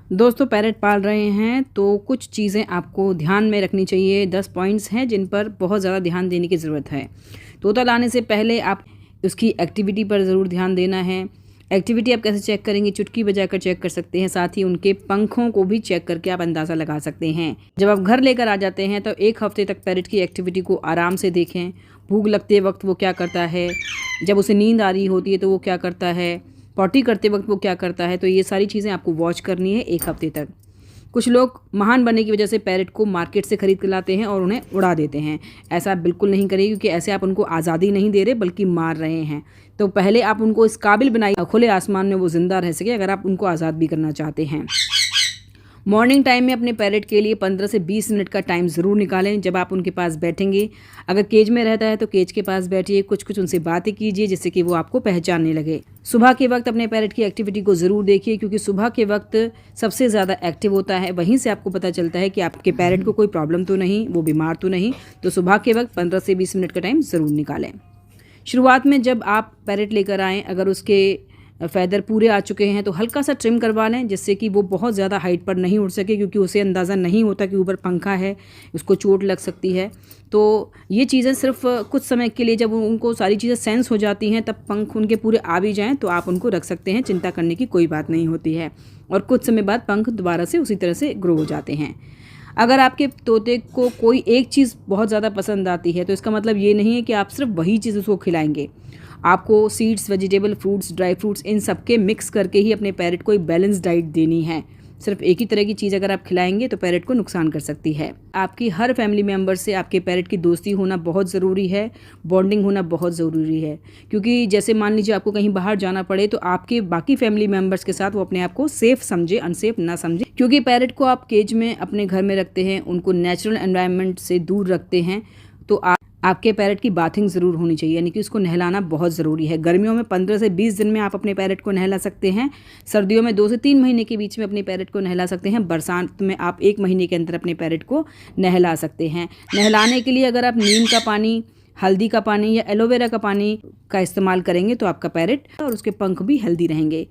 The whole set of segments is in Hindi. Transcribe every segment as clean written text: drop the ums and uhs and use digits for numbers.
दोस्तों पैरेट पाल रहे हैं तो कुछ चीज़ें आपको ध्यान में रखनी चाहिए। 10 पॉइंट्स हैं जिन पर बहुत ज़्यादा ध्यान देने की ज़रूरत है। तोता लाने से पहले आप उसकी एक्टिविटी पर ज़रूर ध्यान देना है। एक्टिविटी आप कैसे चेक करेंगे? चुटकी बजाकर चेक कर सकते हैं। साथ ही उनके पंखों को भी चेक करके आप अंदाज़ा लगा सकते हैं। जब आप घर लेकर आ जाते हैं तो 1 हफ्ते तक पैरेट की एक्टिविटी को आराम से देखें। भूख लगते वक्त वो क्या करता है, जब उसे नींद आ रही होती है तो वो क्या करता है, पॉटी करते वक्त वो क्या करता है। तो ये सारी चीज़ें आपको वॉच करनी है 1 हफ्ते तक। कुछ लोग महान बनने की वजह से पैरेट को मार्केट से ख़रीद कर लाते हैं और उन्हें उड़ा देते हैं। ऐसा आप बिल्कुल नहीं करें, क्योंकि ऐसे आप उनको आज़ादी नहीं दे रहे बल्कि मार रहे हैं। तो पहले आप उनको इस काबिल बनाइए खुले आसमान में वो ज़िंदा रह सके, अगर आप उनको आज़ाद भी करना चाहते हैं। मॉर्निंग टाइम में अपने पैरेट के लिए 15 से 20 मिनट का टाइम ज़रूर निकालें। जब आप उनके पास बैठेंगे, अगर केज में रहता है तो केज के पास बैठिए, कुछ उनसे बातें कीजिए जिससे कि वो आपको पहचानने लगे। सुबह के वक्त अपने पैरेट की एक्टिविटी को ज़रूर देखिए, क्योंकि सुबह के वक्त सबसे ज़्यादा एक्टिव होता है। वहीं से आपको पता चलता है कि आपके पैरेट को कोई प्रॉब्लम तो नहीं, वो बीमार तो नहीं। तो सुबह के वक्त 15 से 20 मिनट का टाइम ज़रूर निकालें। शुरुआत में जब आप पैरेट लेकर आएँ, अगर उसके फैदर पूरे आ चुके हैं तो हल्का सा ट्रिम करवा लें, जिससे कि वो बहुत ज़्यादा हाइट पर नहीं उड़ सके, क्योंकि उसे अंदाज़ा नहीं होता कि ऊपर पंखा है, उसको चोट लग सकती है। तो ये चीज़ें सिर्फ कुछ समय के लिए, जब उनको सारी चीज़ें सेंस हो जाती हैं तब पंख उनके पूरे आ भी जाएँ तो आप उनको रख सकते हैं। चिंता करने की कोई बात नहीं होती है, और कुछ समय बाद पंख दोबारा से उसी तरह से ग्रो हो जाते हैं। अगर आपके तोते को कोई एक चीज़ बहुत ज़्यादा पसंद आती है तो इसका मतलब ये नहीं है कि आप सिर्फ वही चीज़ उसको खिलाएंगे। आपको seeds, vegetable, fruits, dry fruits, इन सब के मिक्स करके ही अपने पैरेट को एक बैलेंस डाइट देनी है। सिर्फ एक ही तरह की चीज़ अगर आप खिलाएंगे तो पैरेट को नुकसान कर सकती है। आपकी हर फैमिली मेम्बर से आपके पैरेट की दोस्ती होना बहुत ज़रूरी है, बॉन्डिंग होना बहुत ज़रूरी है। क्योंकि जैसे मान लीजिए आपको कहीं बाहर जाना पड़े तो आपके बाकी फैमिली मेम्बर्स के साथ वो अपने आप को सेफ़ समझे, अनसेफ ना समझे। क्योंकि पैरेट को आप केज में अपने घर में रखते हैं, उनको नेचुरल एनवायरनमेंट से दूर रखते हैं, तो आपके पैरेट की बाथिंग ज़रूर होनी चाहिए, यानी कि उसको नहलाना बहुत ज़रूरी है। गर्मियों में 15 से 20 दिन में आप अपने पैरेट को नहला सकते हैं। सर्दियों में 2 से 3 महीने के बीच में अपने पैरेट को नहला सकते हैं। बरसात में आप 1 महीने के अंदर अपने पैरेट को नहला सकते हैं। नहलाने के लिए अगर आप नीम का पानी, हल्दी का पानी या एलोवेरा का पानी का इस्तेमाल करेंगे तो आपका पैरेट और उसके पंख भी हेल्दी रहेंगे।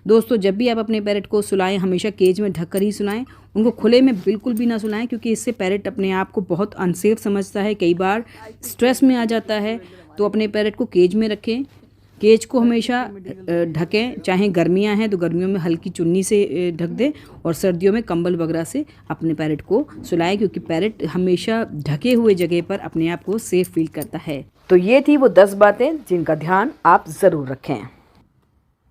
दोस्तों, जब भी आप अपने पैरेट को सुलाएं, हमेशा केज में ढककर ही सुलाएं। उनको खुले में बिल्कुल भी ना सुलाएं, क्योंकि इससे पैरेट अपने आप को बहुत अनसेफ समझता है, कई बार स्ट्रेस में आ जाता है। तो अपने पैरेट को केज में रखें। केज को हमेशा ढकें, चाहे गर्मियां हैं तो गर्मियों में हल्की चुन्नी से ढक दें, और सर्दियों में कंबल वगैरह से अपने पैरेट को सुलाएं, क्योंकि पैरेट हमेशा ढके हुए जगह पर अपने आप को सेफ फील करता है। तो ये थी वो 10 बातें जिनका ध्यान आप ज़रूर रखें।